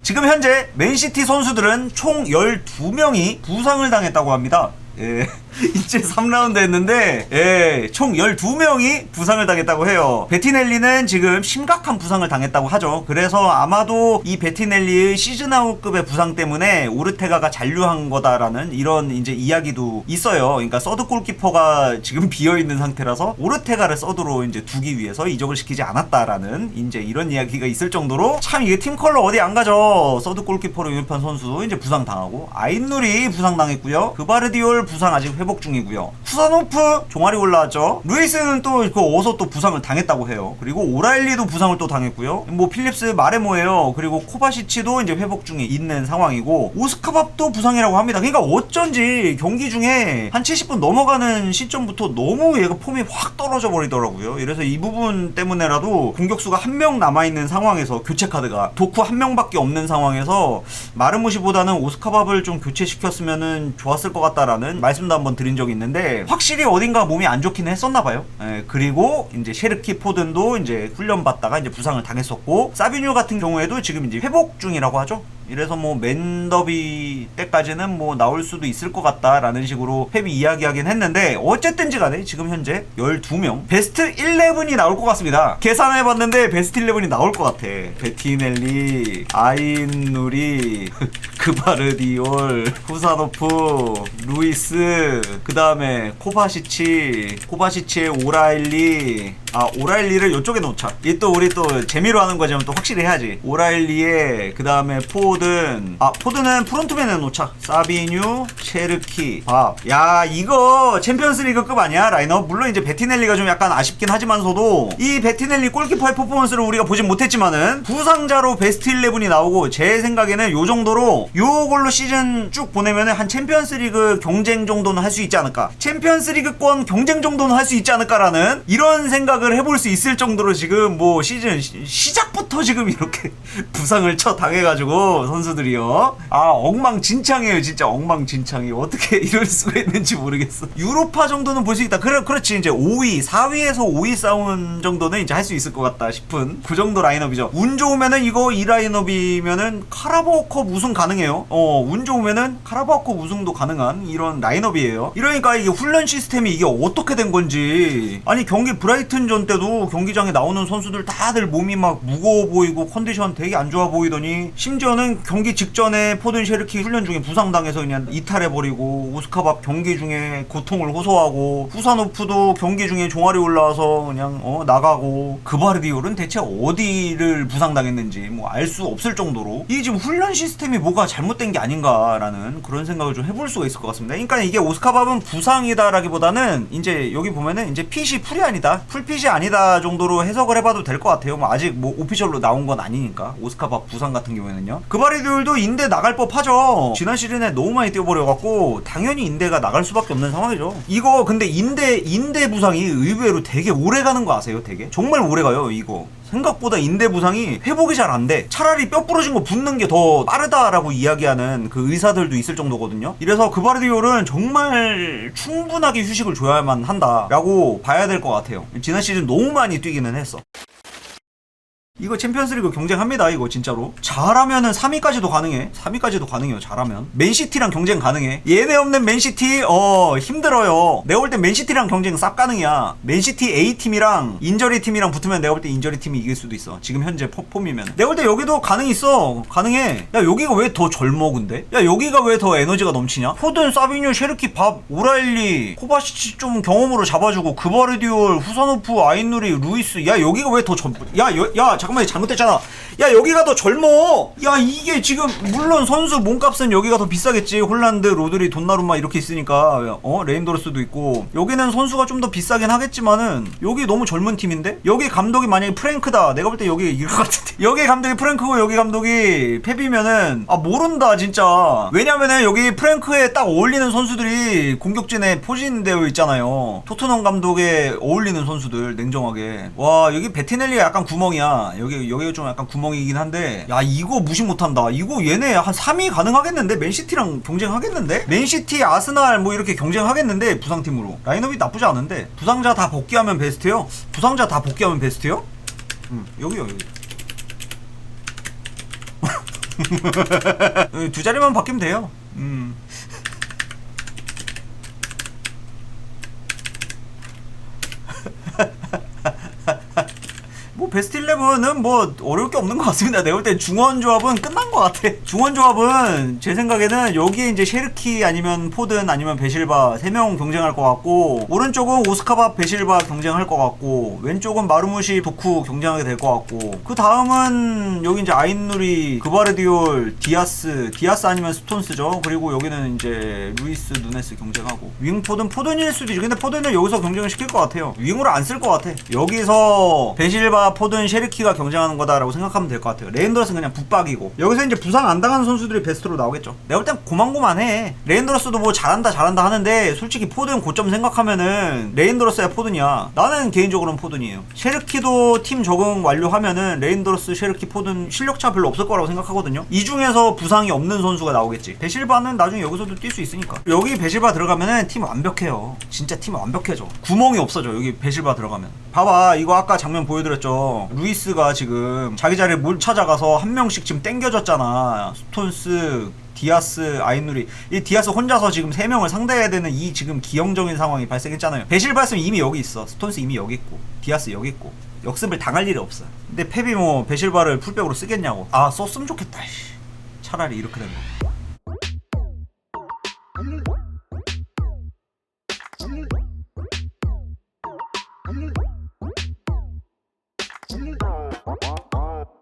지금 현재 맨시티 선수들은 총 12명이 부상을 당했다고 합니다. 예, 이제 3라운드 했는데, 예, 총 12명이 부상을 당했다고 해요. 베티넬리는 지금 심각한 부상을 당했다고 하죠. 그래서 아마도 이 베티넬리의 시즌아웃급의 부상 때문에 오르테가가 잔류한 거다라는 이런 이제 이야기도 있어요. 그러니까 서드 골키퍼가 지금 비어있는 상태라서 오르테가를 서드로 이제 두기 위해서 이적을 시키지 않았다라는 이제 이런 이야기가 있을 정도로 참 이게 팀 컬러 어디 안 가죠. 서드 골키퍼로 유입한 선수도 이제 부상 당하고 아인누리 부상 당했고요. 그바르디올 부상 아직 회복 중이고요. 후사노프 종아리 올라왔죠. 루이스는 또 그 어서 또 부상을 당했다고 해요. 그리고 오라일리도 부상을 또 당했고요. 뭐 필립스 마레모예요. 그리고 코바시치도 이제 회복 중에 있는 상황이고 오스카밥도 부상이라고 합니다. 그러니까 어쩐지 경기 중에 한 70분 넘어가는 시점부터 너무 얘가 폼이 확 떨어져 버리더라고요. 그래서 이 부분 때문에라도 공격수가 한 명 남아있는 상황에서 교체 카드가 도쿠 한 명밖에 없는 상황에서 마르무시보다는 오스카밥을 좀 교체시켰으면 좋았을 것 같다라는 말씀도 한번 드린 적이 있는데 확실히 어딘가 몸이 안 좋긴 했었나봐요. 예, 그리고 이제 셰르키 포든도 이제 훈련 받다가 이제 부상을 당했었고 사비뉴 같은 경우에도 지금 이제 회복 중이라고 하죠. 이래서 뭐 맨더비 때까지는 뭐 나올 수도 있을 것 같다라는 식으로 펩이 이야기하긴 했는데 어쨌든지 간에 지금 현재 12명 베스트 11이 나올 것 같습니다. 계산해봤는데 베스트 11이 나올 것 같아. 베티넬리, 아인누리, 그바르디올, 후사노프, 루이스, 그 다음에 코바시치의 오라일리. 아, 오라일리를 이쪽에 놓자. 이 또 우리 또 재미로 하는 거지만 또 확실히 해야지. 오라일리에 그 다음에 포든. 아, 포든은 프론트맨에 놓자. 사비뉴, 체르키, 밥. 야, 이거 챔피언스리그급 아니야 라인업? 물론 이제 베티넬리가 좀 약간 아쉽긴 하지만서도 이 베티넬리 골키퍼의 퍼포먼스를 우리가 보진 못했지만은 부상자로 베스트 11이 나오고 제 생각에는 요 정도로 요걸로 시즌 쭉 보내면은 한 챔피언스리그 경쟁 정도는 할 수 있지 않을까. 챔피언스리그권 경쟁 정도는 할 수 있지 않을까라는 이런 생각을 해볼 수 있을 정도로 지금 뭐 시즌 시작부터 지금 이렇게 부상을 당해가지고 선수들이요. 아, 엉망진창이에요. 진짜 엉망진창이. 어떻게 이럴 수가 있는지 모르겠어. 유로파 정도는 볼 수 있다. 그렇지. 이제 5위, 4위에서 5위 싸움 정도는 이제 할 수 있을 것 같다 싶은 그 정도 라인업이죠. 운 좋으면은 이거 이 라인업이면은 카라바오컵 우승 가능해요. 운 좋으면은 카라바오컵 우승도 가능한 이런 라인업이에요. 이러니까 이게 훈련 시스템이 이게 어떻게 된 건지. 아니 경기 브라이튼전 때도 경기장에 나오는 선수들 다들 몸이 막 무거워 보이고 컨디션 되게 안 좋아 보이더니 심지어는 경기 직전에 포든 셰르키 훈련 중에 부상당해서 그냥 이탈해버리고 오스카밥 경기 중에 고통을 호소하고 후사노프도 경기 중에 종아리 올라와서 그냥 나가고 그바르디올은 대체 어디를 부상당했는지 뭐 알 수 없을 정도로 이 지금 훈련 시스템이 뭐가 잘못된 게 아닌가라는 그런 생각을 좀 해볼 수가 있을 것 같습니다. 그러니까 이게 오스카밥은 부상이다라기보다는 이제 여기 보면은 이제 핏이 풀이 아니다, 풀핏이 아니다 정도로 해석을 해봐도 될 것 같아요. 뭐 아직 뭐 오피셜로 나온 건 아니니까. 오스카밥 부상 같은 경우에는요. 그바르디올도 인대 나갈 법하죠. 지난 시즌에 너무 많이 뛰어버려갖고 당연히 인대가 나갈 수밖에 없는 상황이죠. 이거 근데 인대 부상이 의외로 되게 오래 가는 거 아세요? 되게 정말 오래 가요. 이거 생각보다 인대 부상이 회복이 잘 안 돼. 차라리 뼈 부러진 거 붓는 게 더 빠르다라고 이야기하는 그 의사들도 있을 정도거든요. 이래서 그바르디올은 정말 충분하게 휴식을 줘야만 한다라고 봐야 될 것 같아요. 지난 시즌 너무 많이 뛰기는 했어. 이거 챔피언스리그 경쟁합니다. 이거 진짜로 잘하면은 3위까지도 가능해. 3위까지도 가능해요. 잘하면 맨시티랑 경쟁 가능해. 얘네 없는 맨시티 힘들어요. 내가 볼 땐 맨시티랑 경쟁 싹 가능이야. 맨시티 A팀이랑 인저리 팀이랑 붙으면 내가 볼 때 인저리 팀이 이길 수도 있어. 지금 현재 폼이면 내가 볼 때 여기도 가능 있어. 가능해. 야, 여기가 왜 더 젊어 근데? 야, 여기가 왜 더 에너지가 넘치냐? 포든, 사비뉴, 셰르키, 밥, 오라일리, 코바시치 좀 경험으로 잡아주고 그바르디올, 후사노프, 아인누리, 루이스. 야, 여기가 왜 더 젊어? 야 잠깐만, 잘못됐잖아. 야, 여기가 더 젊어. 야, 이게 지금 물론 선수 몸값은 여기가 더 비싸겠지. 홀란드, 로드리, 돈나루마 이렇게 있으니까 레인도르스도 있고. 여기는 선수가 좀 더 비싸긴 하겠지만은 여기 너무 젊은 팀인데? 여기 감독이 만약에 프랭크다. 내가 볼 때 여기 이럴 것 같은데. 여기 감독이 프랭크고 여기 감독이 펩이면은 모른다 진짜. 왜냐면은 여기 프랭크에 딱 어울리는 선수들이 공격진에 포진되어 있잖아요. 토트넘 감독에 어울리는 선수들 냉정하게. 와, 여기 베티넬리가 약간 구멍이야. 여기가 좀 약간 구멍이긴 한데, 야, 이거 무시 못한다. 이거 얘네 한 3위 가능하겠는데? 맨시티랑 경쟁하겠는데? 맨시티, 아스날 뭐 이렇게 경쟁하겠는데? 부상팀으로. 라인업이 나쁘지 않은데. 부상자 다 복귀하면 베스트요? 부상자 다 복귀하면 베스트요? 여기요. 두 자리만 바뀌면 돼요. 뭐 베스트 11은 뭐 어려울 게 없는 것 같습니다. 내가 볼 땐 중원 조합은 끝난 것 같아. 중원 조합은 제 생각에는 여기에 이제 셰르키 아니면 포든 아니면 베실바 3명 경쟁할 것 같고, 오른쪽은 오스카바 베실바 경쟁할 것 같고, 왼쪽은 마르무시 도쿠 경쟁하게 될 것 같고, 그 다음은 여기 이제 아인누리, 그바르디올, 디아스 아니면 스톤스죠. 그리고 여기는 이제 루이스 누네스 경쟁하고, 윙 포든일 수도 있지. 근데 포든을 여기서 경쟁을 시킬 것 같아요. 윙으로 안 쓸 것 같아. 여기서 베실바 포든 셰르키가 경쟁하는 거다라고 생각하면 될 것 같아요. 레인더러스는 그냥 붙박이고, 여기서 이제 부상 안 당하는 선수들이 베스트로 나오겠죠. 내가 볼 땐 고만고만해. 레인더러스도 뭐 잘한다 하는데, 솔직히 포든 고점 생각하면은 레인더러스야 포든이야. 나는 개인적으로는 포든이에요. 셰르키도 팀 적응 완료하면은 레인더러스, 셰르키, 포든 실력차 별로 없을 거라고 생각하거든요. 이 중에서 부상이 없는 선수가 나오겠지. 베실바는 나중에 여기서도 뛸 수 있으니까. 여기 베실바 들어가면은 팀 완벽해요. 진짜 팀 완벽해져. 구멍이 없어져 여기 베실바 들어가면. 봐봐, 이거 아까 장면 보여드렸죠. 루이스가 지금 자기 자리에 물 찾아가서 한 명씩 지금 땡겨졌잖아. 스톤스, 디아스, 아인누리. 이 디아스 혼자서 지금 3명을 상대해야 되는 이 지금 기형적인 상황이 발생했잖아요. 베실바였으면 이미 여기 있어. 스톤스 이미 여기 있고, 디아스 여기 있고. 역습을 당할 일이 없어. 근데 펩이 뭐 베실바를 풀백으로 쓰겠냐고. 아, 썼으면 좋겠다. 차라리 이렇게 된 거.